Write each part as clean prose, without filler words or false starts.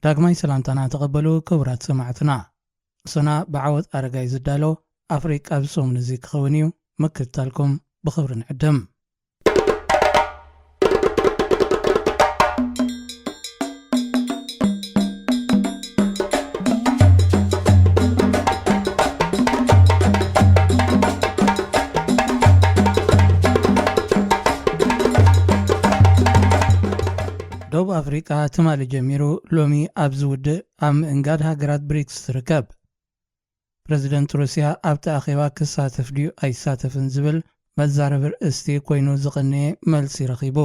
ዳግማይ ሰላምታና ተቐበሉ ክቡራት ሰማዕትና ሰና ብዓወት ኣረጋይ ዝዳሎ ኣፍሪቃ ብሶሙን እዚ ክኸውን እዩ ምክትታልኩም ብኽብሪ ንዕድም ደቡብ ኣፍሪቃ ትማሊ ጀሚሩ ሎሚ ኣብ ዝውድእ ኣብ ምእንጋድ ሃገራት ብሪክስ ትርከብ ፕረዚደንት ሩስያ ኣብቲ ኣኼባ ክሳተፍ ድዩ ኣይሳተፍን ዝብል መዛረቢ ርእስቲ ኮይኑ ዝቕንየ መልሲ ረኺቡ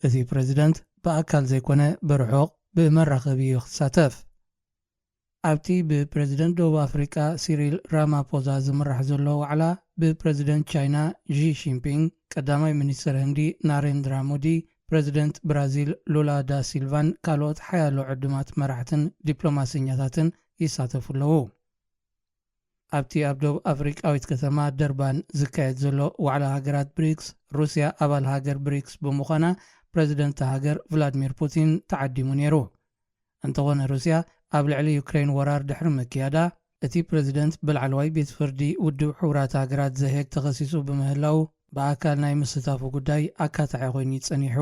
እቲ ፕረዚደንት ብኣካል ዘይኮነ ብርሑቕ ብመራኸቢ እዩ ክሳተፍ ኣብቲ ብፕረዚደንት ደቡብ ኣፍሪቃ ሲሪል ራማፖዛ ዝምራሕ ዘሎ ዋዕላ ብፕረዚደንት ቻይና ዢ ጂንፒንግ ቀዳማይ ሚኒስትር ህንዲ ናሬንድራ ሞዲ ፕረዚደንት ብራዚል ሉላ ዳ ሲልቫን ካልኦት ሓያሎ ዕድማት መራሕትን ዲፕሎማስኛታትን ይሳተፉ ኣለዉ ኣብቲ ኣብ ደቡብ ኣፍሪቃዊት ከተማ ደርባን ዝካየድ ዘሎ ዋዕላ ሃገራት ብሪክስ ሩስያ ኣባል ሃገር ብሪክስ ብምዃና ፕረዚደንት ሃገር ቭላድሚር ፑቲን ተዓዲሙ ነይሩ እንተኾነ ሩስያ ኣብ ልዕሊ ዩክሬን ወራር ድሕሪ ምክያዳ እቲ ፕረዚደንት ብላዕለዋይ ቤት ፍርዲ ውድብ ሕቡራት ሃገራት ዘሄግ ተኸሲሱ ብምህላው ብኣካል ናይ ምስታፉ ጉዳይ ኣካታዒ ኮይኑ ይጸኒሑ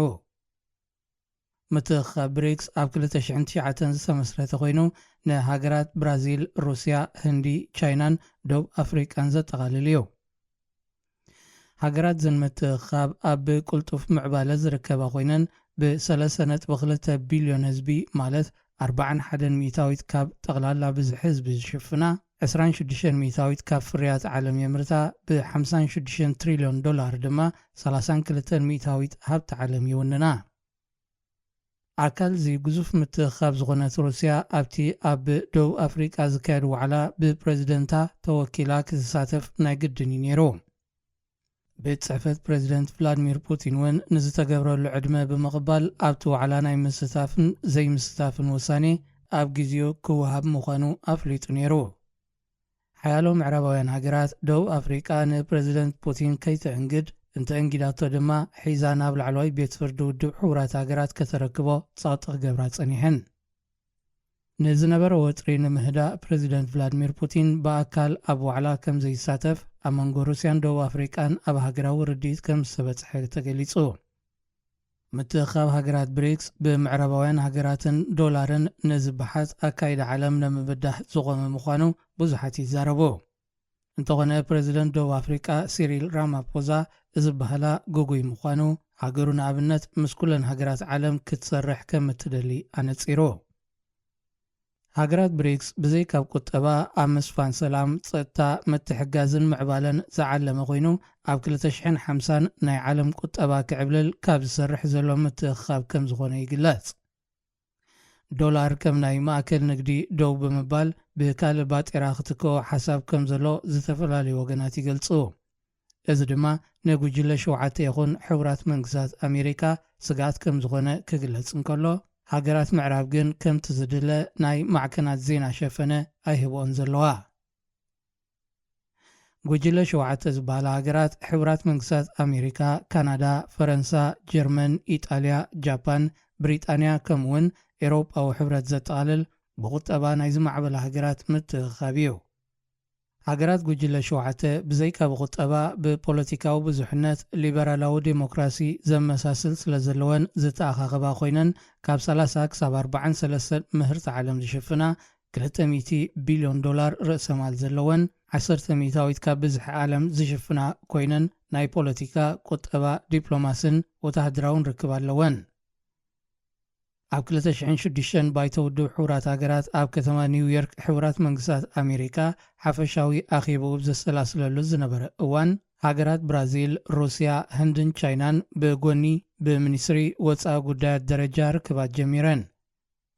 ምትእኽኻብ ብሪክስ ኣብ 2009 ዝተመስረተ ኮይኑ ንሃገራት ብራዚል ሩስያ ህንዲ ቻይናን ደቡብ ኣፍሪቃን ዘጠቓልል እዩ ሃገራት ዘን ምትእኽኻብ ኣብ ብቁልጡፍ ምዕባለ ዝርከባ ኮይነን ብ3.2 ቢልዮን ህዝቢ ማለት 41 ሚእታዊት ካብ ጠቕላላ ብዙሕ ህዝቢ ዝሽፍና 26 ሚእታዊት ካብ ፍርያት ዓለም የምርታ ብ56 ትሪልዮን ዶላር ድማ 32 ሚእታዊት ሃብቲ ዓለም ይውንና ኣካል ዚ ግዙፍ ምትእኽኻብ ዝኾነት ሩስያ ኣብቲ ኣብ ደቡብ ኣፍሪቃ ዝካየድ ዋዕላ ብፕረዚደንታ ተወኪላ ክትሳተፍ ናይ ግድን እዩ ነይሩ ብጽሕፈት ፕረዚደንት ቭላድሚር ፑቲን እውን ንዝተገብረሉ ዕድመ ብምቕባል ኣብቲ ዋዕላ ናይ ምስታፍን ዘይምስታፍን ውሳኔ ኣብ ጊዜኡ ክወሃብ ምዃኑ ኣፍሊጡ ነይሩ ሓያሎ ምዕራባውያን ሃገራት ደቡብ ኣፍሪቃ ንፕረዚደንት ፑቲን ከይትዕንግድ እንተእንጊዳቶ ድማ ሒዛ ናብ ላዕለዋይ ቤት ፍርዲ ውድብ ሕቡራት ሃገራት ከተረክቦ ጸቕጢ ገብራ ጸኒሐን ንዝነበረ ወጥሪ ንምህዳእ ፕረዚደንት ቭላድሚር ፑቲን ብኣካል ኣብ ዋዕላ ከም ዘይሳተፍ ኣብ መንጎ ሩስያን ደቡብ ኣፍሪቃን ኣብ ሃገራዊ ርድኢት ከም ዝተበጽሐ ተገሊጹ ምትእኽኻብ ሃገራት ብሪክስ ብምዕራባውያን ሃገራትን ዶላርን ንዝበሓት ኣካይዳ ዓለም ንምብዳሕ ዝቖመ ምዃኑ ብዙሓት ይዛረቡ እንተኾነ ፕረዚደንት ደቡብ ኣፍሪቃ ሲሪል ራማፖዛ እዚ ባህላ ጉጉይ ምዃኑ ሃገሩ ንኣብነት ምስ ኩለን ሃገራት ዓለም ክትሰርሕ ከም እትደሊ ኣነጺሩ ሃገራት ብሪክስ ብዘይ ካብ ቁጠባ ኣብ ምስፋን ሰላም ጸጥታ ምትሕጋዝን ምዕባለን ዝዓለመ ኮይኑ ኣብ 2050 ናይ ዓለም ቁጠባ ክዕብልል ካብ ዝሰርሕ ዘሎ ምትእኽኻብ ከም ዝኾነ ይግለጽ ዶላር ከም ናይ ማእከል ንግዲ ደው ብምባል ብካልእ ባጤራ ክትከኦ ሓሳብ ከም ዘሎ ዝተፈላለዩ ወገናት ይገልጹ እዚ ድማ ንጉጅለ 7 ይኹን ሕቡራት መንግስታት ኣሜሪካ ስጋት ከም ዝኾነ ክግለጽ እንከሎ ሃገራት ምዕራብ ግን ከምቲ ዝድለ ናይ ማዕከናት ዜና ሸፈነ ኣይህቦን ዘለዋ ጉጅለ 7 ዝበሃላ ሃገራት ሕቡራት መንግስታት ኣሜሪካ ካናዳ ፈረንሳ ጀርመን ኢጣልያ ጃፓን ብሪጣንያ ከምኡውን ኤውሮጳዊ ሕብረት ዘጠቓልል ብቁጠባ ናይ ዝማዕበላ ሃገራት ምትእኽኻብ እዩ ሃገራት ጉጅለ 7 ብዘይካ ብቁጠባ ብፖለቲካዊ ብዙሕነት ሊበራላዊ ዴሞክራሲ ዘመሳስል ስለ ዘለወን ዝተኣኻኸባ ኮይነን ካብ 30 ክሳብ 43 ምህርቲ ዓለም ዝሽፍና 200 ቢልዮን ዶላር ርእሰ ማል ዘለወን 10 ሚእታዊት ካብ ብዝሒ ዓለም ዝሽፍና ኮይነን ናይ ፖለቲካ ቁጠባ ዲፕሎማስን ወተሃደራውን ርክብ ኣለወን ኣብ 2006 ባይተ ውድብ ሕቡራት ሃገራት ኣብ ከተማ ኒውዮርክ ሕቡራት መንግስታት ኣሜሪካ ሓፈሻዊ ኣኼባ ዘሰላስለሉ ዝነበረ እዋን ሃገራት ብራዚል ሩስያ ህንድን ቻይናን ብጎኒ ብሚኒስትሪ ወፃኢ ጉዳያት ደረጃ ርክባት ጀሚረን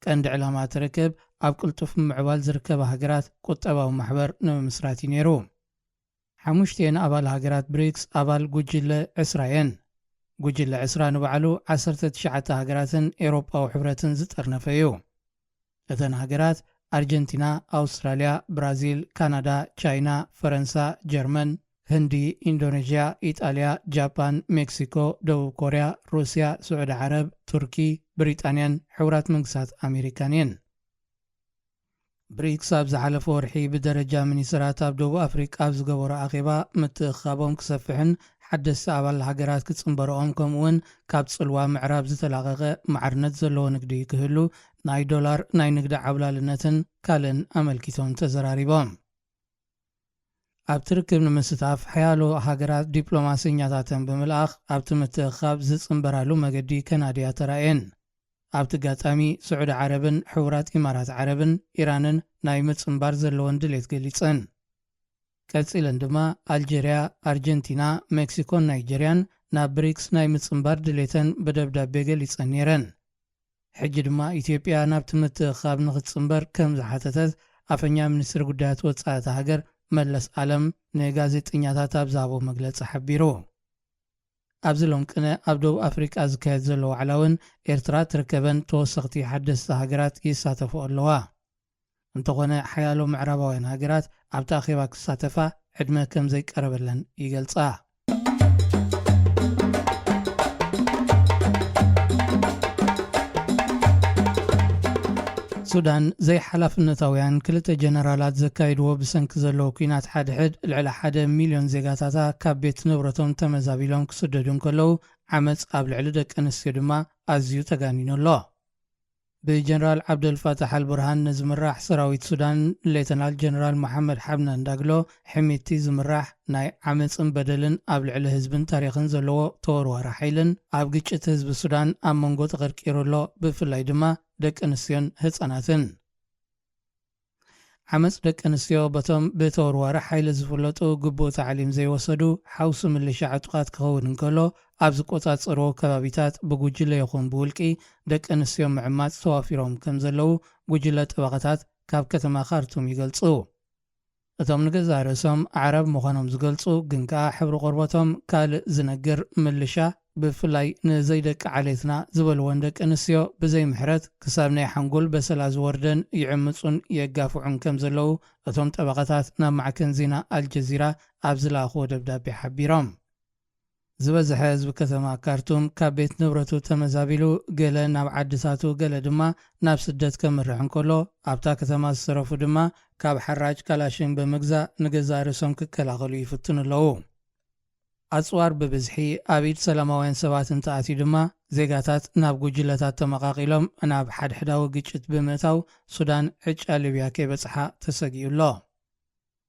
ቀንዲ ዕላማ ትርክብ ኣብ ቅልጡፍ ምዕባል ዝርከባ ሃገራት ቁጠባዊ ማሕበር ንምምስራት እዩ ነይሩ 5 ኣባል ሃገራት ብሪክስ ኣባል ጉጅለ 20 እየን ጉጅለ 20 ንባዕሉ 19 ሃገራትን ኤውሮጳዊ ሕብረትን ዝጠርነፈ እዩ እተን ሃገራት ኣርጀንቲና ኣውስትራልያ ብራዚል ካናዳ ቻይና ፈረንሳ ጀርመን ህንዲ ኢንዶኔዥያ ኢጣልያ ጃፓን ሜክሲኮ ደቡብ ኮርያ ሩስያ ስዑድ ዓረብ ቱርኪ ብሪጣንያን ሕቡራት መንግስታት ኣሜሪካን እየን ብሪክስ ኣብ ዝሓለፈ ወርሒ ብደረጃ ሚኒስትራት ኣብ ደቡብ ኣፍሪቃ ኣብ ዝገበሮ ኣኼባ ምትእኽኻቦም ክሰፍሕን ሓደስቲ ኣባል ሃገራት ክጽንበረኦም ከምኡውን ካብ ጽልዋ ምዕራብ ዝተላቐቐ ማዕርነት ዘለዎ ንግዲ ክህሉ ናይ ዶላር ናይ ንግዲ ዓብላልነትን ካልእን ኣመልኪቶም ተዘራሪቦም። ኣብቲ ርክብ ንምስታፍ ሓያሎ ሃገራት ዲፕሎማስኛታትን ብምልኣኽ ኣብቲ ምትእኽኻብ ዝጽንበራሉ መገዲ ከናድያ ተራእየን። ኣብቲ ጋጣሚ ስዑድ ዓረብን ሕቡራት ኢማራት ዓረብን ኢራንን ናይ ምጽንባር ዘለወን ድሌት ገሊጸን። ቀጺለን ድማ ኣልጀርያ፣ ኣርጀንቲና፣ ሜክሲኮን ናይጀርያን ናብ ብሪክስ ናይ ምጽንባር ድሌተን ብደብዳቤ ገሊጸን ነይረን። ሕጂ ድማ ኢትዮጵያ ናብቲ ምትእኽኻብ ንኽትጽንበር ከም ዝሓተተት ኣፈኛ ሚኒስትሪ ጉዳያት ወጻእቲ ሃገር መለስ ዓለም ንጋዜጠኛታት ኣብ ዝሃቦ መግለጺ ሓቢሩ። ኣብዚ ሎም ቅነ ኣብ ደቡብ ኣፍሪቃ ዝካየድ ዘሎ ዋዕላ እውን ኤርትራ ትርከበን ተወሰኽቲ ሓደስቲ ሃገራት ይሳተፉ ኣለዋ። እንተኾነ ሓያሎ ምዕራባውያን ሃገራት ኣብቲ ኣኼባ ክሳተፋ ዕድመ ከም ዘይቀረበለን ይገልጻ። ሱዳን ዘይሓላፍነታውያን ክልተ ጀነራላት ዘካይድዎ ብሰንኪ ዘለዎ ኩናት ሓድሕድ ልዕሊ 1 ሚልዮን ዜጋታታ ካብ ቤት ንብረቶም ተመዛቢሎም ክስደዱ እንከለዉ ዓመፅ ኣብ ልዕሊ ደቂ ኣንስትዮ ድማ ኣዝዩ ተጋኒኑ ኣሎ። ብጀነራል ዓብደልፋታሕ አልቡርሃን ዝምራሕ ሰራዊት ሱዳን ሌተናል ጀነራል መሐመድ ሓምዳን ዳግሎ ሕሚቲ ዝምራሕ ናይ ዓመፅን በደልን ኣብ ልዕሊ ህዝብን ታሪኽን ዘለዎ ተወርዋሪ ሓይልን ኣብ ግጭት ህዝቢ ሱዳን ኣብ መንጎ ተቐርቂሩ ኣሎ፣ ብፍላይ ድማ ደቂ ኣንስትዮን ህፃናትን። ዓመፅ ደቂ ኣንስትዮ በቶም ብተወርዋሪ ሓይሊ ዝፍለጡ ግቡእ ታዕሊም ዘይወሰዱ ሓውሲ ምልሻ ዕጡቓት ክኸውን እንከሎ ኣብ ዝቆጻጸርዎ ከባቢታት ብጉጅለ ይኹን ብውልቂ ደቂ ኣንስትዮ ምዕማፅ ተዋፊሮም ከም ዘለዉ ጉጅለ ጠበቓታት ካብ ከተማ ካርቱም ይገልጹ። እቶም ንገዛ ርእሶም ዓረብ ምዃኖም ዝገልጹ ግን ከዓ ሕብሪ ቆርበቶም ካልእ ዝነግር ምልሻ ብፍላይ ንዘይደቂ ዓሌትና ዝበልዎን ደቂ ኣንስትዮ ብዘይ ምሕረት ክሳብ ናይ ሓንጎል በሰላ ዝወርደን ይዕምፁን የጋፍዑን ከም ዘለዉ እቶም ጠበቓታት ናብ ማዕከን ዜና ኣልጀዚራ ኣብ ዝለኣኽዎ ደብዳቤ ሓቢሮም። ዝበዝሐ ህዝቢ ከተማ ካርቱም ካብ ቤት ንብረቱ ተመዛቢሉ ገለ ናብ ዓድታቱ ገለ ድማ ናብ ስደት ከምርሕ እንከሎ ኣብታ ከተማ ዝሰረፉ ድማ ካብ ሓራጭ ካላሽን ብምግዛእ ንገዛ ርእሶም ክከላኸሉ ይፍትኑ ኣለዉ። ኣፅዋር ብብዝሒ ኣብ ኢድ ሰላማውያን ሰባት እንተኣትዩ ድማ ዜጋታት ናብ ጉጅለታት ተመቓቒሎም ናብ ሓድሕዳዊ ግጭት ብምእታው ሱዳን ዕጫ ሊብያ ከይበፅሓ ተሰጊኡ ኣሎ።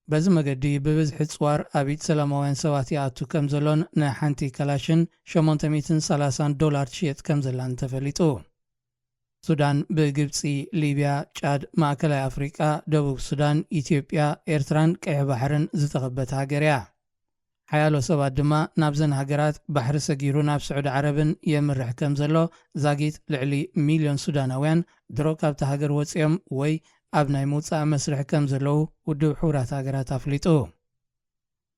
በዚ መገዲ ብብዝሒ ፅዋር ኣብ ኢድ ሰላማውያን ሰባት ይኣቱ ከም ዘሎን ንሓንቲ ካላሽን $830 ትሽየጥ ከም ዘላን ተፈሊጡ። ሱዳን ብግብፂ፣ ሊብያ፣ ጫድ፣ ማእከላይ ኣፍሪቃ፣ ደቡብ ሱዳን፣ ኢትዮጵያ፣ ኤርትራን ቀይሕ ባሕርን ዝተኸበተ ሃገር እያ። ሓያሎ ሰባት ድማ ናብዘን ሃገራት ባሕሪ ሰጊሩ ናብ ስዑድ ዓረብን የምርሕ ከም ዘሎ ዛጊት ልዕሊ ሚልዮን ሱዳናውያን ድሮ ካብቲ ሃገር ወፂኦም ወይ ኣብ ናይ ምውፃእ መስርሕ ከም ዘለዉ ውድብ ሕቡራት ሃገራት ኣፍሊጡ።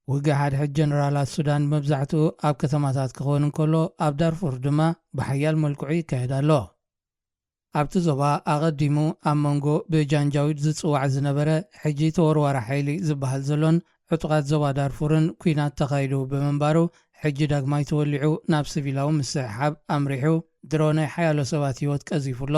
ውግእ ሓድሕድ ጀነራላት ሱዳን መብዛሕትኡ ኣብ ከተማታት ክኸውን እንከሎ ኣብ ዳርፉር ድማ ብሓያል መልክዑ ይካየድ ኣሎ። ኣብቲ ዞባ ኣቐዲሙ ኣብ መንጎ ብጃንጃዊድ ዝፅዋዕ ዝነበረ ሕጂ ተወርዋሪ ሓይሊ ዝበሃል ዘሎን ዕጡቓት ዞባ ዳርፉርን ኩናት ተኻይዱ ብምንባሩ ሕጂ ዳግማይ ተወሊዑ ናብ ሲቪላዊ ምስሕሓብ ኣምሪሑ ድሮ ናይ ሓያሎ ሰባት ህይወት ቀዚፉ ኣሎ።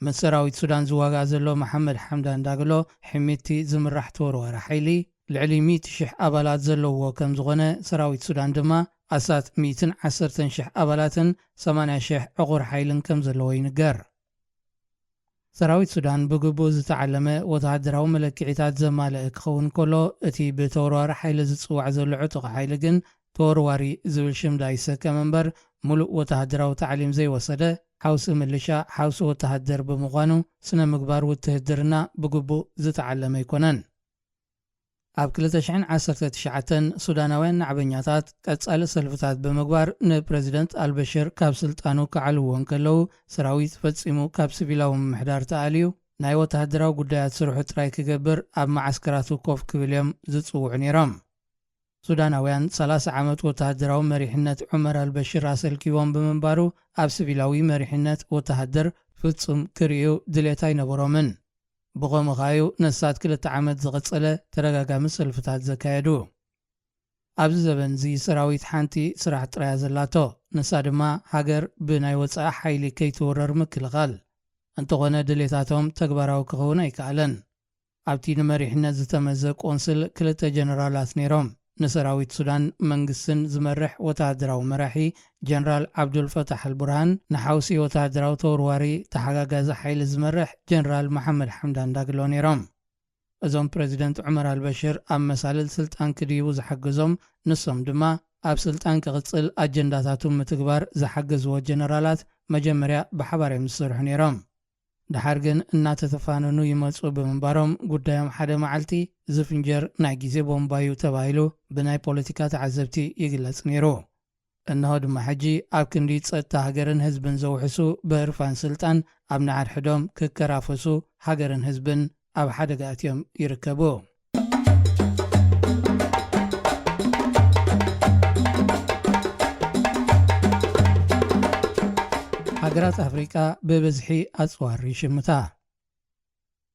ምስ ሰራዊት ሱዳን ዝዋጋእ ዘሎ መሐመድ ሓምዳን ዳግሎ ሕሚቲ ዝምራሕ ተወርዋሪ ሓይሊ ልዕሊ 100,000 ኣባላት ዘለውዎ ከም ዝኾነ ሰራዊት ሱዳን ድማ ኣሳት 110,000 ኣባላትን 80,000 ዕቑር ሓይልን ከም ዘለዎ ይንገር። ሰራዊት ሱዳን ብግቡእ ዝተዓለመ ወተሃደራዊ መለክዒታት ዘማልአ ክኸውን ከሎ እቲ ብተወርዋሪ ሓይሊ ዝፅዋዕ ዘሎ ዕጡቕ ሓይሊ ግን ተወርዋሪ ዝብል ሽምዳ ይሰከም እምበር ሙሉእ ወተሃደራዊ ታዕሊም ዘይወሰደ ሓውሲ ምልሻ ሓውሲ ወተሃደር ብምዃኑ ስነ ምግባር ውትህድርና ብግቡእ ዝተዓለመ ኣይኮነን። ኣብ 2019 ሱዳናውያን ናዕበኛታት ቀጻሊ ሰልፍታት ብምግባር ንፕረዚደንት አልበሽር ካብ ስልጣኑ ክዓልዎ እንከለዉ ሰራዊት ፈጺሙ ካብ ሲቪላዊ ምምሕዳር ተኣልዩ ናይ ወተሃደራዊ ጉዳያት ስርሑ ጥራይ ክገብር ኣብ ማዓስከራቱ ኮፍ ክብል እዮም ዝጽውዑ ነይሮም። ሱዳናውያን 30 ዓመት ወተሃደራዊ መሪሕነት ዑመር አልበሽር ኣሰልኪቦም ብምንባሩ ኣብ ሲቪላዊ መሪሕነት ወተሃደር ፍጹም ክርእዩ ድሌት ኣይነበሮምን። ብኸምኡ ኸኣዩ ነሳት 2 ዓመት ዝቐጸለ ተደጋጋሚ ሰልፍታት ዘካየዱ። ኣብዚ ዘበን እዚ ሰራዊት ሓንቲ ስራሕ ጥራያ ዘላቶ ንሳ ድማ ሃገር ብናይ ወፃኢ ሓይሊ ከይትወረር ምክልኻል። እንተኾነ ድሌታቶም ተግባራዊ ክኸውን ኣይከኣለን። ኣብቲ ንመሪሕነት ዝተመዘ ቆንስል 2 ጀነራላት ነይሮም። ንሰራዊት ሱዳን መንግስትን ዝመርሕ ወታደራዊ መራሒ ጀነራል ዓብዱልፈታሕ አልቡርሃን ንሓውሲ ወታደራዊ ተወርዋሪ ተሓጋጋዚ ሓይሊ ዝመርሕ ጀነራል መሐመድ ሐምዳን ዳግሎ ነይሮም። እዞም ፕሬዚደንት ዑመር አልበሽር ኣብ መሳልል ስልጣን ክድይቡ ዝሓገዞም ንሶም ድማ ኣብ ስልጣን ክቕፅል ኣጀንዳታቱ ምትግባር ዝሓገዝዎ ጀነራላት መጀመርያ ብሓባር እዮም ዝሰርሑ ነይሮም። ድሓር ግን እናተተፋነኑ ይመፁ ብምንባሮም ጉዳዮም ሓደ መዓልቲ ዝፍንጀር ናይ ግዜ ቦምባዩ ተባሂሉ ብናይ ፖለቲካ ተዓዘብቲ ይግለጽ ነይሩ። እነሆ ድማ ሕጂ ኣብ ክንዲ ፀጥታ ሃገርን ህዝብን ዘውሕሱ ብዕርፋን ስልጣን ኣብ ናዓርሕዶም ክከራፈሱ ሃገርን ህዝብን ኣብ ሓደጋ እትዮም ይርከቡ። ሃገራት ኣፍሪቃ ብብዝሒ ኣጽዋር ይሽምታ።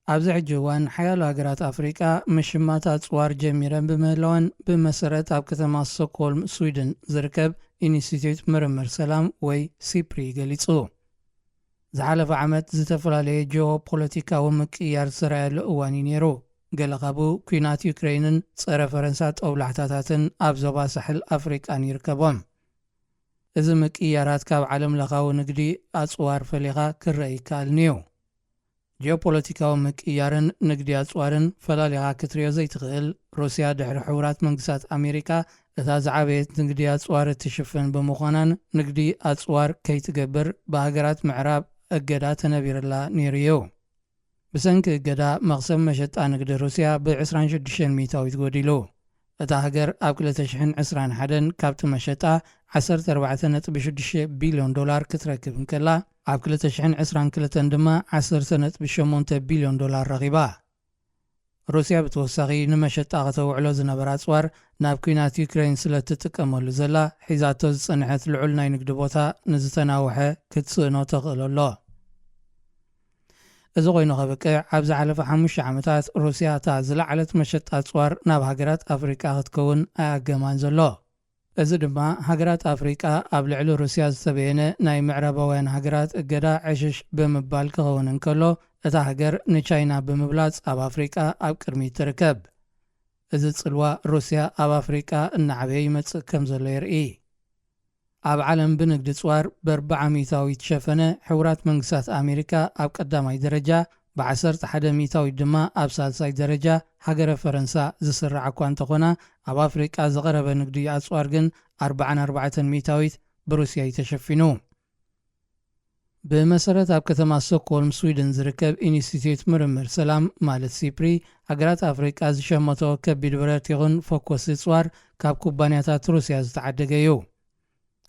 ኣብዚ ሕጂ እዋን ሓያሎ ሃገራት ኣፍሪቃ ምሽማት ኣጽዋር ጀሚረን ብምህላወን ብመሰረት ኣብ ከተማ ስቶክሆልም ስዊድን ዝርከብ ኢንስቲትዩት ምርምር ሰላም ወይ ሲፕሪ ገሊጹ። ዝሓለፈ ዓመት ዝተፈላለየ ጂኦፖለቲካዊ ምቅያር ዝረኣየሉ እዋን ነይሩ። ገለ ካብኡ ኩናት ዩክሬንን ጸረ ፈረንሳ ጠውላሕታታትን ኣብ ዞባ ሳሕል ኣፍሪቃን ይርከቦም። እዚ ምቅያራት ካብ ዓለም ለኻዊ ንግዲ ኣጽዋር ፈሊኻ ክረአ ይከኣልን እዩ። ጂኦፖለቲካዊ ምቅያርን ንግዲ ኣጽዋርን ፈላሊኻ ክትሪኦ ዘይትኽእል ሩስያ ድሕሪ ሕቡራት መንግስታት ኣሜሪካ እታ ዝዓበየት ንግዲ ኣጽዋር እትሽፍን ብምዃናን ንግዲ ኣጽዋር ከይትገብር ብሃገራት ምዕራብ እገዳ ተነቢርላ ነይሩ እዩ። ብሰንኪ እገዳ መቕሰም መሸጣ ንግዲ ሩስያ ብ26 ሚታዊት ጎዲሉ። እታ ሃገር ኣብ 2021 ካብቲ መሸጣ 14.6 ቢልዮን ዶላር ክትረክብ እንከላ ኣብ 2022 ድማ 10.8 ቢልዮን ዶላር ረኺባ። ሩስያ ብተወሳኺ ንመሸጣ ከተውዕሎ ዝነበራ ኣጽዋር ናብ ኩናት ዩክሬን ስለ እትጥቀመሉ ዘላ ሒዛቶ ዝጸንሐት ልዑል ናይ ንግዲ ቦታ ንዝተናውሐ ክትስእኖ ተኽእል ኣሎ። እዚ ኮይኑ ኸበቅዕ ኣብ ዝሓለፈ 5 ዓመታት ሩስያ እታ ዝለዓለት መሸጣ ኣጽዋር ናብ ሃገራት ኣፍሪቃ ክትከውን ኣያገማን ዘሎ። እዚ ድማ ሃገራት ኣፍሪቃ ኣብ ልዕሊ ሩስያ ዝተበየነ ናይ ምዕራባውያን ሃገራት እገዳ ዕሽሽ ብምባል ክኸውን እንከሎ እታ ሃገር ንቻይና ብምብላፅ ኣብ ኣፍሪቃ ኣብ ቅድሚት ትርከብ። እዚ ጽልዋ ሩስያ ኣብ ኣፍሪቃ እናዓበየ ይመጽእ ከም ዘሎ የርኢ። ኣብ ዓለም ብንግዲ ጽዋር ብ40 ሚታዊት ሸፈነ ሕቡራት መንግስታት ኣሜሪካ ኣብ ቀዳማይ ደረጃ ብ11 ሚታዊት ድማ ኣብ ሳልሳይ ደረጃ ሃገረ ፈረንሳ ዝስራዕ እኳ እንተኾና ኣብ ኣፍሪቃ ዝቐረበ ንግዲ ኣጽዋር ግን 44 ሚታዊት ብሩስያ ተሸፊኑ። ብመሰረት ኣብ ከተማ ስቶክሆልም ስዊድን ዝርከብ ኢንስቲትዩት ምርምር ሰላም ማለት ሲፕሪ ሃገራት ኣፍሪቃ ዝሸመቶ ከቢድ ብረት ይኹን ፎኮስ ኣጽዋር ካብ ኩባንያታት ሩስያ ዝተዓደገ እዩ።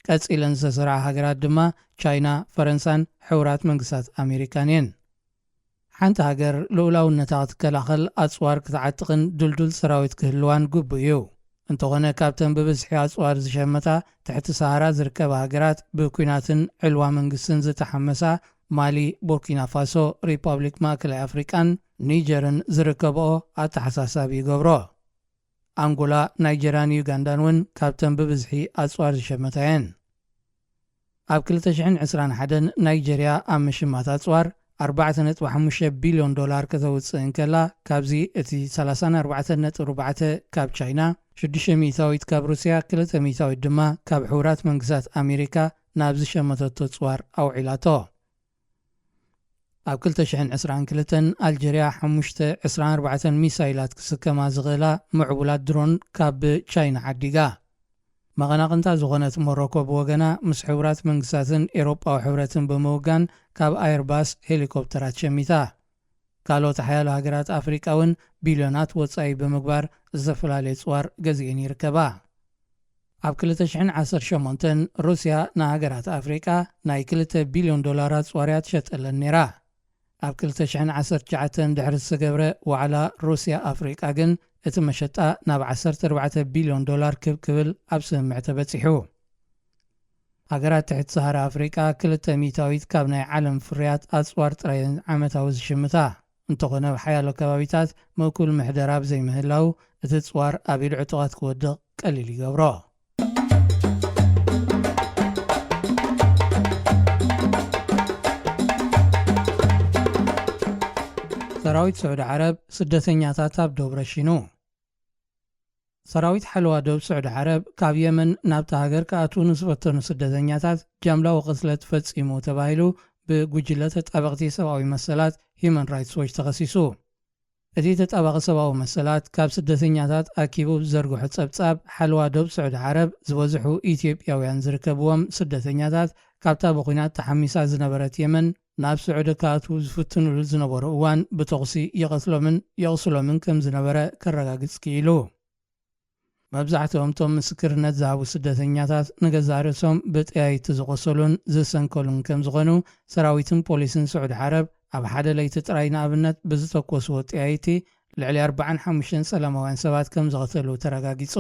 ቀፂለን ዝተሰርዓ ሃገራት ድማ ቻይና፣ ፈረንሳን ሕቡራት መንግስታት ኣሜሪካን እየን። ሓንቲ ሃገር ልኡላውነታ ክትከላኸል ኣጽዋር ክትዓጥቕን ድልዱል ሰራዊት ክህልዋን ግቡእ እዩ። እንተኾነ ካብተን ብብዝሒ ኣጽዋር ዝሸመታ ትሕቲ ሰሃራ ዝርከባ ሃገራት ብኩናትን ዕልዋ መንግስትን ዝተሓመሳ ማሊ፣ ቡርኪና ፋሶ፣ ሪፐብሊክ ማእከላይ ኣፍሪቃን ኒጀርን ዝርከብኦ ኣተሓሳሳቢ ይገብሮ። አንጎላ፣ ናይጀራን ዩጋንዳን እውን ካብተን ብብዝሒ ኣጽዋር ዝሸመታ እየን። ኣብ 2021 ናይጀርያ ኣብ ምሽማት ኣጽዋር 4.5 ቢልዮን ዶላር ከተውፅእ እንከላ ካብዚ እቲ 34.4 ካብ ቻይና፣ 6 ሚታዊት ካብ ሩስያ፣ 2 ሚታዊት ድማ ካብ ሕቡራት መንግስታት ኣሜሪካ ናብ ዝሸመተቶ ኣጽዋር ኣውዒላቶ። ኣብ 2022 ኣልጀርያ 5.24 ሚሳይላት ክስከማ ዝኽእላ ምዕቡላት ድሮን ካብ ቻይና ዓዲጋ። መቐናቕንታ ዝኾነት ሞሮኮ ብወገና ምስ ሕቡራት መንግስታትን ኤሮጳዊ ሕብረትን ብምውጋን ካብ ኣይርባስ ሄሊኮፕተራት ሸሚታ። ካልኦት ሓያሎ ሃገራት ኣፍሪቃ እውን ቢልዮናት ወጻኢ ብምግባር ዝተፈላለየ ጽዋር ገዚአን ይርከባ። ኣብ 2018 ሩስያ ንሃገራት ኣፍሪቃ ናይ 2 ቢልዮን ዶላራት ጽዋርያ ትሸጠለን ነይራ። ኣብ 2019 ድሕሪ ዝተገብረ ዋዕላ ሩስያ ኣፍሪቃ ግን እቲ መሸጣ ናብ 14 ቢልዮን ዶላር ክብል ኣብ ስምምዕ ተበፂሑ። ሃገራት ትሕቲ ሰሃራ ኣፍሪቃ 2 ሚታዊት ካብ ናይ ዓለም ፍርያት ኣጽዋር ጥራይን ዓመታዊ ዝሽምታ እንተኾነ ሓያሎ ከባቢታት ምእኩል ምሕደራ ብዘይምህላው እቲ ጽዋር ኣብ ኢድ ዕጡቓት ክወድቕ ቀሊል ይገብሮ። ሰራዊት ስዑድ ዓረብ ስደተኛታት ኣብ ደቡብ ረሺኑ። ሰራዊት ሓለዋ ደቡብ ስዑድ ዓረብ ካብ የመን ናብቲ ሃገር ከኣትዉ ንዝፈተኑ ስደተኛታት ጃምላዊ ቅትለት ፈጺሙ ተባሂሉ ብጉጅለ ተጣበቕቲ ሰብኣዊ መሰላት ሂማን ራይትስ ዎች ተኸሲሱ። እቲ ተጣባቒ ሰብኣዊ መሰላት ካብ ስደተኛታት ኣኪቡ ዝዘርግሑ ጸብጻብ ሓለዋ ደቡብ ስዑድ ዓረብ ዝበዝሑ ኢትዮጵያውያን ዝርከብዎም ስደተኛታት ካብታ ብኹናት ተሓሚሳ ዝነበረት የመን ናብ ስዑድ ከኣትዉ ዝፍትንሉ ዝነበሩ እዋን ብተቑሲ ይቐትሎምን የቕስሎምን ከም ዝነበረ ከረጋግጽ ክኢሉ። መብዛሕትኦም ቶም ምስክርነት ዝሃቡ ስደተኛታት ንገዛ ርእሶም ብጥያይቲ ዝቖሰሉን ዝሰንከሉን ከም ዝኾኑ ሰራዊትን ፖሊስን ስዑድ ዓረብ ኣብ ሓደ ለይቲ ጥራይ ንኣብነት ብዝተኮስዎ ጥያይቲ ልዕሊ 45 ሰላማውያን ሰባት ከም ዝቐተሉ ተረጋጊጹ።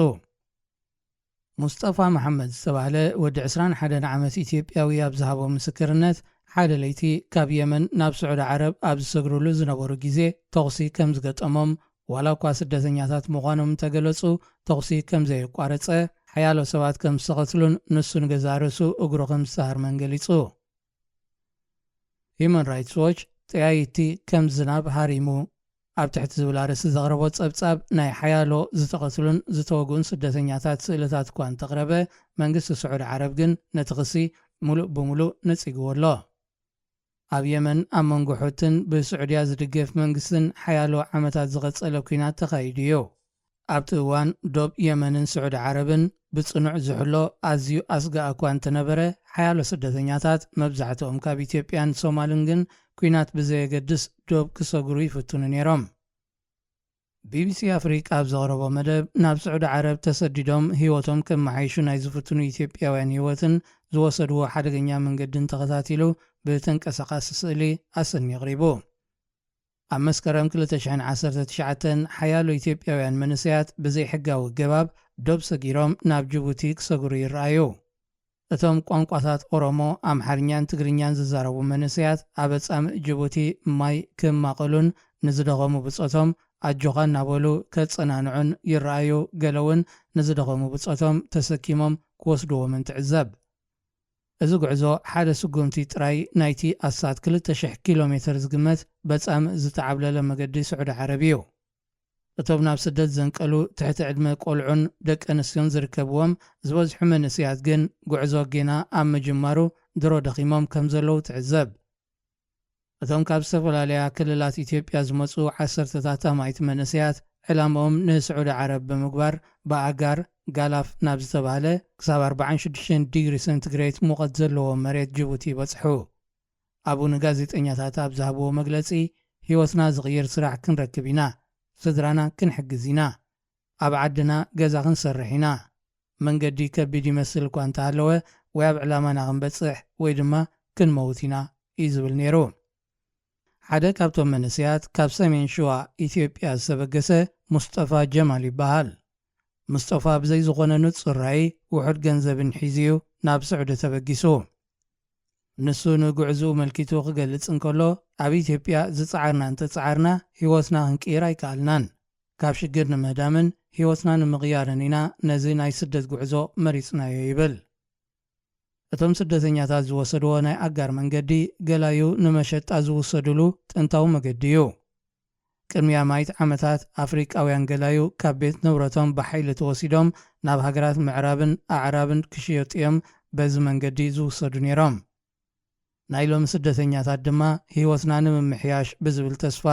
ሙስጠፋ መሐመድ ዝተባህለ ወዲ 21 ዓመት ኢትዮጵያዊ ኣብ ዝሃቦ ምስክርነት ሓደ ለይቲ ካብ የመን ናብ ስዑድ ዓረብ ኣብ ዝሰግሩሉ ዝነበሩ ግዜ ተቑሲ ከም ዝገጠሞም ዋላ እኳ ስደተኛታት ምዃኖም እንተገለጹ ተቑሲ ከም ዘየቋረፀ ሓያሎ ሰባት ከም ዝተቐትሉን ንሱ ንገዛ ርእሱ እግሩ ከም ዝተሃርመን ገሊጹ። ሂማን ራይትስ ዎች ጥያይቲ ከም ዝናብ ሃሪሙ ኣብ ትሕቲ ዝብል ኣርእስቲ ዘቕረቦ ጸብጻብ ናይ ሓያሎ ዝተቐትሉን ዝተወግኡን ስደተኛታት ስእልታት እኳ እንተቕረበ መንግስቲ ስዑድ ዓረብ ግን ነቲ ክሲ ሙሉእ ብምሉእ ነጺግዎ ኣሎ። ኣብ የመን ኣብ መንጎ ሑትን ብስዑድያ ዝድገፍ መንግስትን ሓያሎ ዓመታት ዝቐጸለ ኩናት ተኻይዱ እዩ። ኣብቲ እዋን ዶብ የመንን ስዑድ ዓረብን ብጽኑዕ ዝሕሎ ኣዝዩ ኣስጋእ እኳ እንተነበረ ሓያሎ ስደተኛታት መብዛሕትኦም ካብ ኢትዮጵያን ሶማልን ግን ኩናት ብዘየገድስ ዶብ ክሰግሩ ይፍትኑ ነይሮም። ቢቢሲ ኣፍሪቃ ኣብ ዘቕረቦ መደብ ናብ ስዑድ ዓረብ ተሰዲዶም ህይወቶም ከመሓይሹ ናይ ዝፍትኑ ኢትዮጵያውያን ህይወትን ዝወሰድዎ ሓደገኛ መንገድን ተኸታቲሉ ብተንቀሳቓሲ ስእሊ ኣሰኒ ይቕሪቡ። ኣብ መስከረም 2019 ሓያሎ ኢትዮጵያውያን መንእሰያት ብዘይሕጋዊ ገባብ ዶብ ሰጊሮም ናብ ጅቡቲ ክሰግሩ ይረኣዩ። እቶም ቋንቋታት ኦሮሞ፣ ኣምሓርኛን ትግርኛን ዝዛረቡ መንእሰያት ኣብ ኣጻምእ ጅቡቲ ማይ ክማቐሉን ንዝደኸሙ ብጾቶም ኣጆኻ እናበሉ ከጸናንዑን ይረኣዩ። ገለ እውን ንዝደኸሙ ብጾቶም ተሰኪሞም ክወስድዎምን ትዕዘብ። እዚ ጉዕዞ ሓደ ስጉምቲ ጥራይ ናይቲ ኣሳት 2000 ኪሎ ሜትር ዝግመት በጻምእ ዝተዓብለለ መገዲ ስዑድ ዓረብ እዩ። እቶም ናብ ስደት ዘንቀሉ ትሕቲ ዕድመ ቆልዑን ደቂ ኣንስትዮን ዝርከብዎም ዝበዝሑ መንእስያት ግን ጉዕዞ ጌና ኣብ ምጅማሩ ድሮ ደኺሞም ከም ዘለዉ ትዕዘብ። እቶም ካብ ዝተፈላለያ ክልላት ኢትዮጵያ ዝመፁ ዓሰርተታት ኣማይት መንእስያት ዕላምኦም ንስዑድ ዓረብ ብምግባር ብኣጋር ጋላፍ ናብ ዝተባህለ ክሳብ 46 ዲግሪ ሴንቲግሬድ ሙቐት ዘለዎ መሬት ጅቡቲ ይበጽሑ። ኣብኡ ንጋዜጠኛታት ኣብ ዝሃብዎ መግለጺ ህይወትና ዝቕይር ስራሕ ክንረክብ ኢና፣ ስድራና ክንሕግዝ ኢና፣ ኣብ ዓድና ገዛ ክንሰርሕ ኢና፣ መንገዲ ከቢድ ይመስል እኳ እንተሃለወ ወይ ኣብ ዕላማና ክንበጽሕ ወይ ድማ ክንመውት ኢና እዩ ዝብል ነይሩ። ሓደ ካብቶም መንእስያት ካብ ሰሜን ሸዋ ኢትዮጵያ ዝተበገሰ ሙስጠፋ ጀማል ይበሃል። ሙስጠፋ ብዘይ ዝኾነ ንጹር ራእይ ውሑድ ገንዘብን ሒዝዩ ናብ ስዑድ ተበጊሱ። ንሱ ንጉዕዙኡ መልኪቱ ክገልጽ እንከሎ ኣብ ኢትዮጵያ ዝፀዓርና እንተፀዓርና ህይወትና ክንቅይር ኣይከኣልናን፣ ካብ ሽግር ንምህዳምን ህይወትና ንምቕያርን ኢና ነዚ ናይ ስደት ጉዕዞ መሪፅናዮ ይብል። እቶም ስደተኛታት ዝወሰድዎ ናይ ኣጋር መንገዲ ገላዩ ንመሸጣ ዝውሰድሉ ጥንታዊ መገዲ እዩ። ቅድሚ ማይት ዓመታት ኣፍሪቃውያን ገላዩ ካብ ቤት ንብረቶም ብሓይሊ ተወሲዶም ናብ ሃገራት ምዕራብን ኣዕራብን ክሽየጡ እዮም በዚ መንገዲ ዝውሰዱ ነይሮም። ናይ ሎሚ ስደተኛታት ድማ ህይወትና ንምምሕያሽ ብዝብል ተስፋ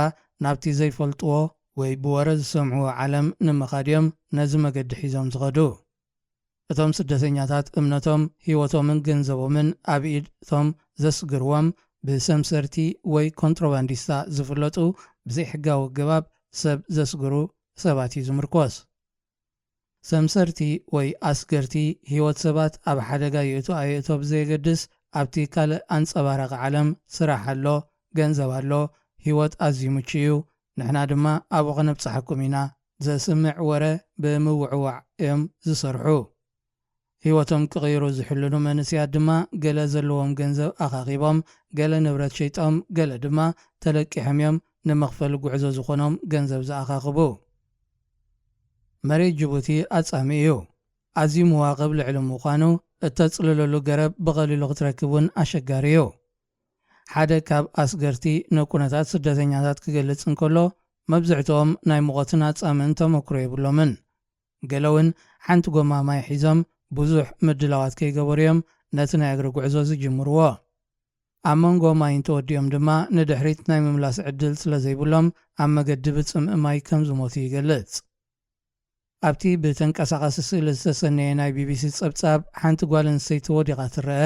ናብቲ ዘይፈልጥዎ ወይ ብወረ ዝሰምዕዎ ዓለም ንምኻድዮም ነዚ መገዲ ሒዞም ዝኸዱ። እቶም ስደተኛታት እምነቶም ህይወቶምን ገንዘቦምን ኣብ ኢድ እቶም ዘስግርዎም ብሰምሰርቲ ወይ ኮንትሮባንዲስታ ዝፍለጡ ብዘይሕጋዊ ገባብ ሰብ ዘስግሩ ሰባት እዩ ዝምርኮስ። ሰምሰርቲ ወይ ኣስገርቲ ህይወት ሰባት ኣብ ሓደጋ ይእቱ ኣይእቶ ብዘየገድስ ኣብቲ ካልእ ኣንጸባራቒ ዓለም ስራሕ ኣሎ፣ ገንዘብ ኣሎ፣ ህይወት ኣዝዩ ምቹ እዩ፣ ንሕና ድማ ኣብኡ ኸነብፅሓኩም ኢና ዘስምዕ ወረ ብምውዕዋዕ እዮም ዝሰርሑ። ህይወቶም ክቕይሩ ዝሕልኑ መንእስያት ድማ ገለ ዘለዎም ገንዘብ ኣኻኺቦም፣ ገለ ንብረት ሸይጦም፣ ገለ ድማ ተለቂሖም እዮም ንመኽፈሊ ጉዕዞ ዝኾኖም ገንዘብ ዝኣኻኽቡ። መሬት ጅቡቲ ኣጻሚ እዩ። ኣዝዩ መዋቕብ ልዕሊ ምዃኑ እተጽልለሉ ገረብ ብቐሊሉ ክትረክብ እውን ኣሸጋሪ እዩ። ሓደ ካብ ኣስገርቲ ንኩነታት ስደተኛታት ክገልጽ እንከሎ መብዝሕትኦም ናይ ሙቐትን ኣጻምዕን ተመክሮ የብሎምን። ገለ እውን ሓንቲ ጎማ ማይ ሒዞም ብዙሕ ምድላዋት ከይገበሩ እዮም ነቲ ናይ እግሪ ጉዕዞ ዝጅምርዎ። ኣብ መንጎ ማይን ተወዲኦም ድማ ንድሕሪት ናይ ምምላስ ዕድል ስለ ዘይብሎም ኣብ መገዲ ብጽምኢ ማይ ከም ዝሞቱ ይገልጽ። ኣብቲ ብተንቀሳቓሲ ስእሊ ዝተሰነየ ናይ ቢቢሲ ጸብጻብ ሓንቲ ጓል ኣንስተይቲ ወዲቓ ትርአ።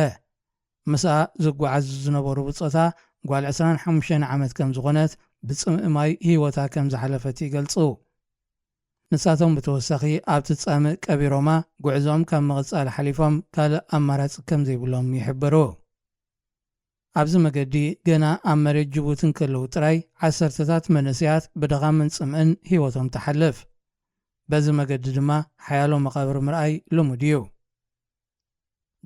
ምስኣ ዝጓዓዙ ዝነበሩ ብጾታ ጓል 25 ዓመት ከም ዝኾነት ብጽምኢ ማይ ህይወታ ከም ዝሓለፈት ይገልጹ። ንሳቶም ብተወሳኺ ኣብቲ ጸምእ ቀቢሮማ ጉዕዞም ካብ ምቕጻል ሓሊፎም ካልእ ኣማራፂ ከም ዘይብሎም ይሕብሩ። ኣብዚ መገዲ ገና ኣብ መሬት ጅቡትን ከለዉ ጥራይ ዓሰርተታት መንእሰያት ብድኻምን ጽምእን ህይወቶም ተሓልፍ። በዚ መገዲ ድማ ሓያሎ መቓብር ምርኣይ ልሙድ እዩ።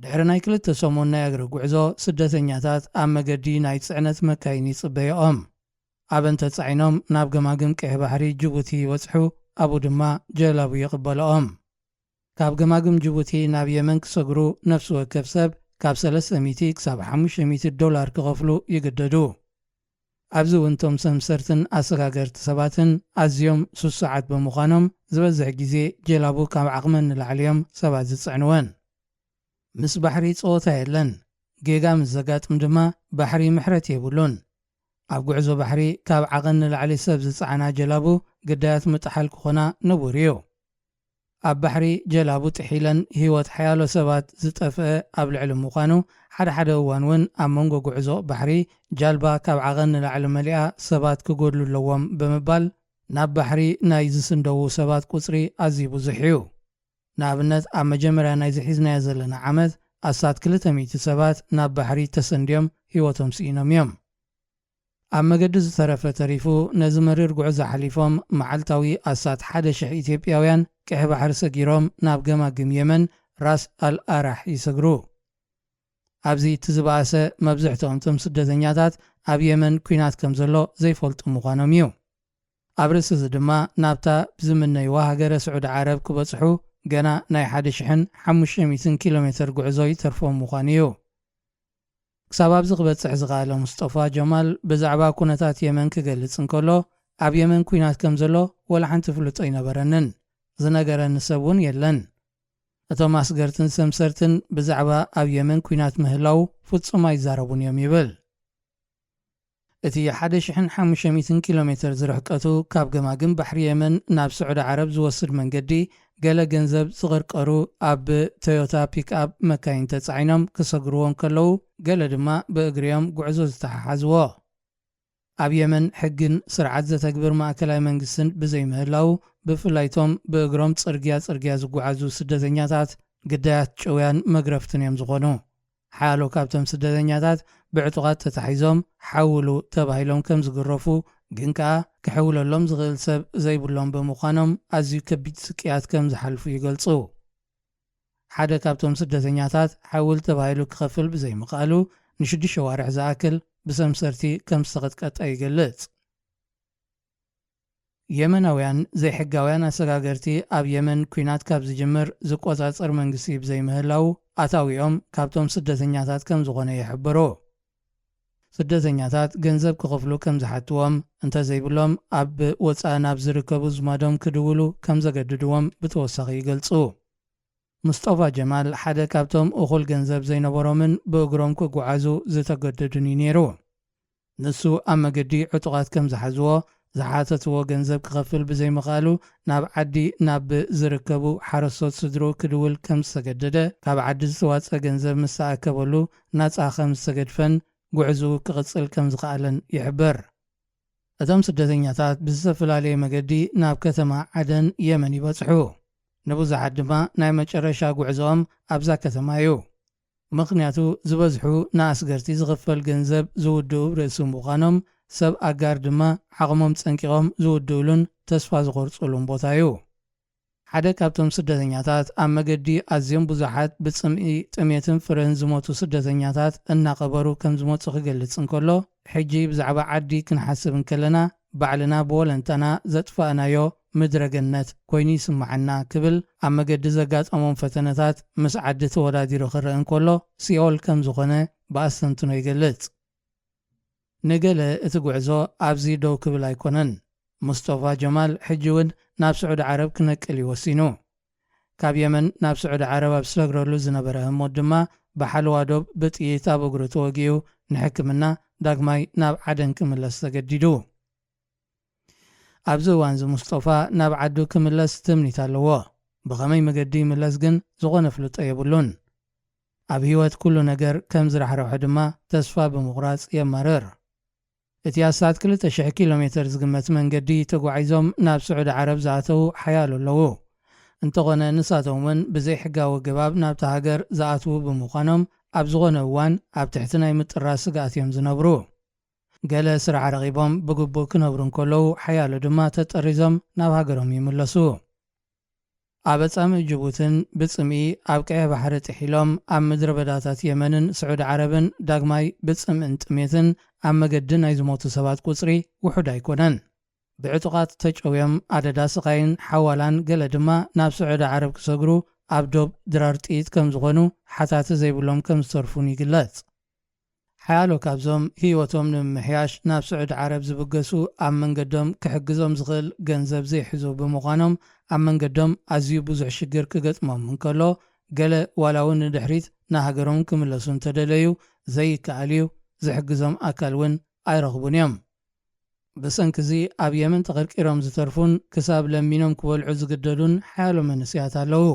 ድሕሪ ናይ 2 ሰሙን ናይ እግሪ ጉዕዞ ስደተኛታት ኣብ መገዲ ናይ ጽዕነት መካይን ይጽበዮኦም። ኣብ እንተጻዒኖም ናብ ገማግም ቀይሕ ባሕሪ ጅቡቲ ይበጽሑ፣ ኣብኡ ድማ ጀላቡ ይቕበሎኦም። ካብ ገማግም ጅቡቲ ናብ የመን ክሰግሩ ነፍሲ ወከፍ ሰብ ካብ 300 ክሳብ 500 ዶላር ክኸፍሉ ይግደዱ። ኣብዚ እውን ቶም ሰምሰርትን ኣሰጋገርቲ ሰባትን ኣዝዮም ስሱዓት ብምዃኖም ዝበዝሕ ግዜ ጀላቡ ካብ ዓቕመን ንላዕሊ እዮም ሰባት ዝጽዕንወን። ምስ ባሕሪ ጸወታ የለን፣ ጌጋ ምስ ዘጋጥም ድማ ባሕሪ ምሕረት የብሉን። ኣብ ጉዕዞ ባሕሪ ካብ ዓቐን ንላዕሊ ሰብ ዝጸዓና ጀላቡ ግዳያት ምጥሓል ክኾና ንቡር እዩ። ኣብ ባሕሪ ጀላቡ ጥሒለን ህይወት ሓያሎ ሰባት ዝጠፍአ ኣብ ልዕሊ ምዃኑ ሓደ እዋን እውን ኣብ መንጎ ጉዕዞ ባሕሪ ጃልባ ካብ ዓቐን ንላዕሊ መሊኣ ሰባት ክጎድሉ ኣለዎም ብምባል ናብ ባሕሪ ናይ ዝስንደዉ ሰባት ቁፅሪ ኣዝዩ ብዙሕ እዩ። ንኣብነት ኣብ መጀመርያ ናይ ዝሒዝናዮ ዘለና ዓመት ኣሳት 200 ሰባት ናብ ባሕሪ ተሰንድዮም ህይወቶም ስኢኖም እዮም። ኣብ መገዲ ዝተረፈ ተሪፉ ነዚ መሪር ጉዕዞ ሓሊፎም መዓልታዊ ኣሳት 1,000 ኢትዮጵያውያን ቀይሕ ባሕሪ ሰጊሮም ናብ ገማግም የመን ራስ ኣልኣራሕ ይሰግሩ። ኣብዚ እቲ ዝበኣሰ መብዝሕትኦም ቶም ስደተኛታት ኣብ የመን ኩናት ከም ዘሎ ዘይፈልጡ ምዃኖም እዩ። ኣብ ርእሲ እዚ ድማ ናብታ ብዝምነይዋ ሃገረ ስዑድ ዓረብ ክበጽሑ ገና ናይ 1500 ኪሎ ሜትር ጉዕዞ ይተርፎም ምዃኑ እዩ። ክሳብ ኣብዚ ክበጽሕ ዝኸኣለ ሙስጠፋ ጀማል ብዛዕባ ኩነታት የመን ክገልጽ እንከሎ ኣብ የመን ኩናት ከም ዘሎ ወላ ሓንቲ ፍልጦ ይነበረንን፣ ዝነገረኒ ሰብ እውን የለን። እቶም ኣስገርትን ሰምሰርትን ብዛዕባ ኣብ የመን ኩናት ምህላው ፍጹም ኣይዛረቡን እዮም ይብል። እቲ 1500 ኪሎ ሜትር ዝርሕቀቱ ካብ ገማግም ባሕሪ የመን ናብ ስዑድ ዓረብ ዝወስድ መንገዲ ገለ ገንዘብ ዝቕርቀሩ ኣብ ቶዮታ ፒክኣፕ መካይን ተጻዒኖም ክሰግርዎም ከለዉ ገለ ድማ ብእግሪዮም ጉዕዞ ዝተሓሓዝዎ። ኣብ የመን ሕግን ስርዓት ዘተግብር ማእከላዊ መንግስትን ብዘይምህላው ብፍላይቶም ብእግሮም ጽርግያ ዝጓዓዙ ስደተኛታት ግዳያት ጭውያን መግረፍትን እዮም ዝኾኑ። ሓያሎ ካብቶም ስደተኛታት ብዕጡቓት ተታሒዞም ሓውሉ ተባሂሎም ከም ዝግረፉ ግን ከዓ ክሕውለሎም ዝኽእል ሰብ ዘይብሎም ብምዃኖም ኣዝዩ ከቢድ ስቅያት ከም ዝሓልፉ ይገልጹ። ሓደ ካብቶም ስደተኛታት ሓውል ተባሂሉ ክኸፍል ብዘይምኽኣሉ ን6 ዋርሕ ዝኣክል ብሰምሰርቲ ከም ዝተቐጥቀጠ ይገልጽ። የመናውያን ዘይሕጋውያን ኣሰጋገርቲ ኣብ የመን ኩናት ካብ ዝጅምር ዝቆጻጸር መንግስቲ ብዘይምህላው ኣታዊኦም ካብቶም ስደተኛታት ከም ዝኾነ ይሕብሩ። ስደተኛታት ገንዘብ ክኸፍሉ ከም ዝሓትዎም እንተዘይብሎም ኣብ ወፃእ ናብ ዝርከቡ ዝማዶም ክድውሉ ከም ዘገድድዎም ብተወሳኺ ይገልጹ። ሙስጠፋ ጀማል ሓደ ካብቶም እኹል ገንዘብ ዘይነበሮምን ብእግሮም ክጓዓዙ ዝተገደዱን እዩ ነይሩ። ንሱ ኣብ መገዲ ዕጡቓት ከም ዝሓዝዎ ዝሓተትዎ ገንዘብ ክኸፍል ብዘይምኽኣሉ ናብ ዓዲ ናብ ዝርከቡ ሓረስቶት ስድሩ ክድውል ከም ዝተገደደ፣ ካብ ዓዲ ዝተዋፀ ገንዘብ ምስ ተኣከበሉ ናፃ ከም ዝተገድፈን ጉዕዙኡ ክቕጽል ከም ዝኸኣለን ይሕብር። እቶም ስደተኛታት ብዝተፈላለየ መገዲ ናብ ከተማ ዓደን የመን ይበጽሑ። ንብዙሓት ድማ ናይ መጨረሻ ጉዕዞኦም ኣብዛ ከተማ እዩ። ምኽንያቱ ዝበዝሑ ንኣስገርቲ ዝኽፈል ገንዘብ ዝውድኡ ርእሲ ምዃኖም ሰብ ኣጋር ድማ ዓቕሞም ፀንቂቖም ዝውድኡሉን ተስፋ ዝቖርጹሉን ቦታ እዩ። ሓደ ካብቶም ስደተኛታት ኣብ መገዲ ኣዝዮም ብዙሓት ብጽምኢ ጥሜትን ፍረን ዝሞቱ ስደተኛታት እናቐበሩ ከም ዝመፁ ክገልጽ እንከሎ ሕጂ ብዛዕባ ዓዲ ክንሓስብ እንከለና ባዕልና ብወለንተና ዘጥፋእናዮ ምድረገነት ኮይኑ ይስምዓና ክብል ኣብ መገዲ ዘጋጠሞም ፈተነታት ምስ ዓዲ ተወዳዲሩ ክርአ እንከሎ ሲኦል ከም ዝኾነ ብኣስተንትኖ ይገልጽ። ንገለ እቲ ጉዕዞ ኣብዚ ደው ክብል ኣይኮነን። ሙስጠፋ ጀማል ሕጂ እውን ናብ ስዑድ ዓረብ ክነቅል ይወሲኑ። ካብ የመን ናብ ስዑድ ዓረብ ኣብ ዝሰግረሉ ዝነበረ ህሞት ድማ ብሓለዋ ዶብ ብጥይት ኣብ እግሩ ተወጊኡ ንሕክምና ዳግማይ ናብ ዓደን ክምለስ ተገዲዱ። ኣብዚ እዋን ዚ ሙስጠፋ ናብ ዓዱ ክምለስ ትምኒት ኣለዎ። ብኸመይ መገዲ ይምለስ ግን ዝኾነ ፍልጦ የብሉን። ኣብ ህይወት ኩሉ ነገር ከም ዝራሕረውሐ ድማ ተስፋ ብምቑራጽ የማርር። እቲ ኣሳት 2,000 ኪሎ ሜትር ዝግመት መንገዲ ተጓዒዞም ናብ ስዑድ ዓረብ ዝኣተዉ ሓያሎ ኣለዉ። እንተኾነ ንሳቶም እውን ብዘይ ሕጋዊ ግባብ ናብቲ ሃገር ዝኣትዉ ብምዃኖም ኣብ ዝኾነ እዋን ኣብ ትሕቲ ናይ ምጥራስ ስጋኣት እዮም ዝነብሩ። ገለ ስራሕ ረኺቦም ብግቡእ ክነብሩ እንከለዉ ሓያሎ ድማ ተጠሪዞም ናብ ሃገሮም ይምለሱ። ኣብ ኣጻምእ ጅቡትን ብጽምኢ ኣብ ቀይሕ ባሕሪ ጥሒሎም ኣብ ምድረ በዳታት የመንን ስዑድ ዓረብን ዳግማይ ብጽምእን ጥሜትን ኣብ መገዲ ናይ ዝሞቱ ሰባት ቁፅሪ ውሑድ ኣይኮነን። ብዕጡቓት ተጨውዮም ኣደዳ ስቓይን ሓዋላን ገለ ድማ ናብ ስዑድ ዓረብ ክሰግሩ ኣብ ዶብ ድራር ጥይት ከም ዝኾኑ ሓታቲ ዘይብሎም ከም ዝተርፉን ይግለጽ። ሓያሎ ካብዞም ህይወቶም ንምምሕያሽ ናብ ስዑድ ዓረብ ዝብገሱ ኣብ መንገዶም ክሕግዞም ዝኽእል ገንዘብ ዘይሕዙ ብምዃኖም ኣብ መንገዶም ኣዝዩ ብዙሕ ሽግር ክገጥሞም እንከሎ ገለ ዋላ እውን ንድሕሪት ንሃገሮም ክምለሱ እንተደለዩ ዘይከኣል እዩ ዝሕግዞም ኣካል እውን ኣይረኽቡን እዮም። ብሰንኪ ኣብ የመን ተቐርቂሮም ዝተርፉን ክሳብ ለሚኖም ክበልዑ ዝግደዱን ሓያሎ መንስያት ኣለዉ።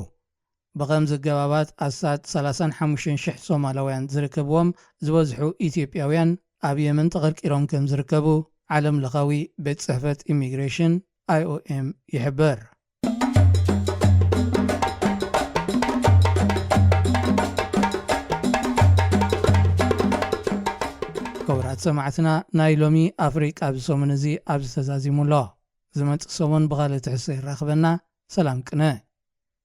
ብኸምዚ ገባባት ኣሳት 35,000 ሶማላውያን ዝርከብዎም ዝበዝሑ ኢትዮጵያውያን ኣብ የመን ተቐርቂሮም ከም ዝርከቡ ዓለም ለኻዊ ቤት ጽሕፈት ኢሚግሬሽን IOM ይሕበር። ክቡራት ሰማዕትና ናይ ሎሚ ኣፍሪቃ ብሰሙን እዚ ኣብዚ ተዛዚሙሎ ዝመጽእ ሰሙን ብኻልእ ትሕሶ ይራኽበና። ሰላም ቅነ